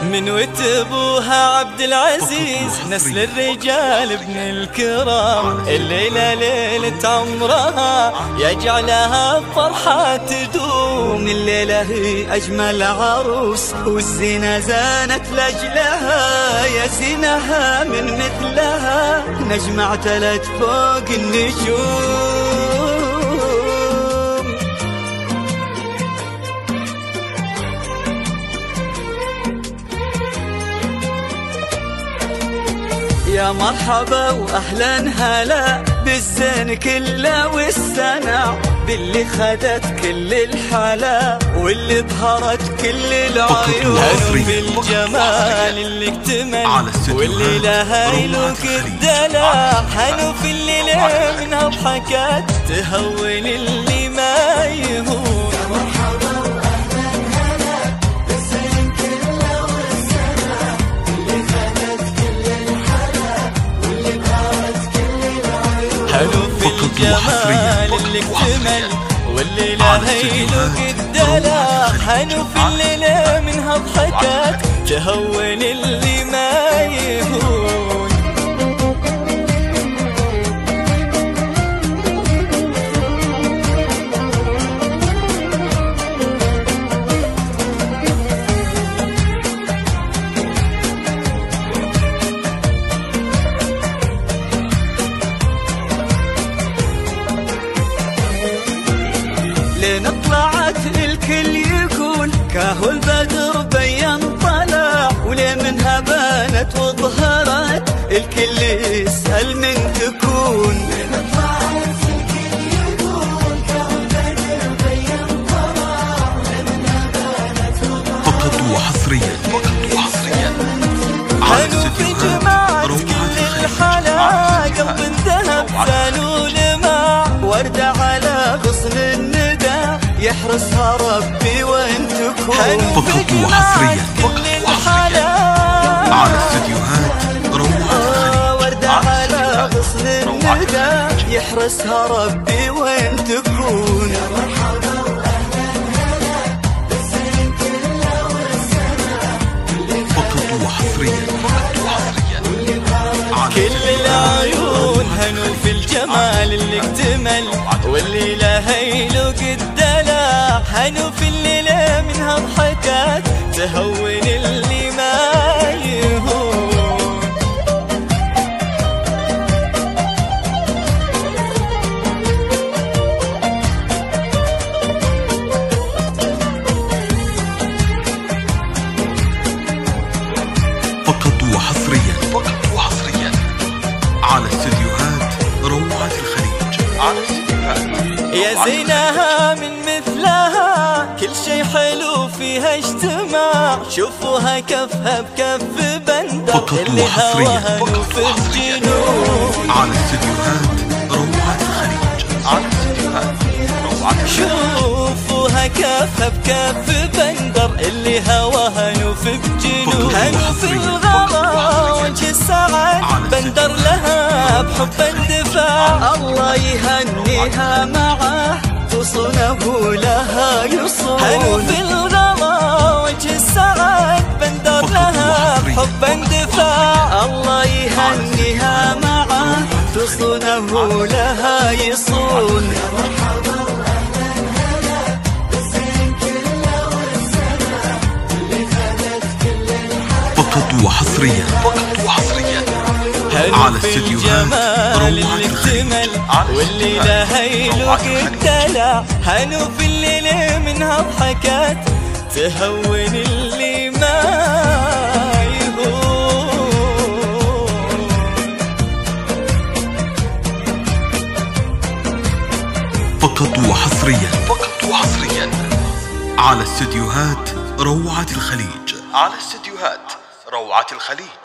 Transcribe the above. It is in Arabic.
من وتبوها عبد العزيز نسل الرجال ابن الكرام. الليلة ليلة عمرها يجعلها فرحة تدوم. الليلة هي أجمل عروس والزينة زانت لأجلها. يا زينها من مثلها نجمة اعتلت فوق النجوم. يا مرحبا واهلا هلا بالزين كله والسنة، باللي خدت كل الحلا واللي ظهرت كل العيون. في الجمال اللي اكتمل واللي لها يلوك الدلع. حنو في الليلة منها ضحكات تهون اللي ما يهون. الجمال اللي اكتمل واللي لها يلوك الدلع. حنو في الليلة منها ضحكات تهون اللي ما يهون. لين طلعت الكل يقول كاهو البدر بين طلع. ولين منها بانت وظهرت الكل يسأل من تكون. لين طلعت الكل يقول كاهو البدر بين طلع. ولين منها بانت وظهرت فقط وحصريا حلو في جماعة كل الحلا. قلب الذهب زانوا لمع وردة على غصن الندى يحرسها ربي وين تكون. فقط وحصريا الحلا على استديوهات روعة الخليج. وردة على غصن الندى يحرسها ربي وين تكون. يا مرحبا واهلا هلا بالزين كله والسنة. فقط وحصريا كل العيون هنو في الجمال اللي اكتمل واللي لها يلوك الدلع. هنو في الليلة منها ضحكات تهون اللي ما يهون. فقط وحصريا على استديوهات روعة الخليج. يا زينها من مثلها كل شي حلو فيها اجتماع. شوفوها كفها بكف بندر اللي هواها نوف الجنوب. على استديوهات روعة الخليج. شوفوها كفها بكف بندر اللي هواها نوف بجنوب. هنو في الغلا وجه السعد بندر لها بحب اندفاع. الله يهنيها معه تصونه لها يصون. هنو في الغلا وجه السعد بندر لها بحب اندفاع. الله يهنيها معه تصونه لها يصون. فقط وحصريا على استديوهات روعة الخليج. واللي لها يلوك الدلع. هنو في الليلة منها ضحكات تهون اللي ما يهون. فقط وحصريا على استديوهات روعة الخليج.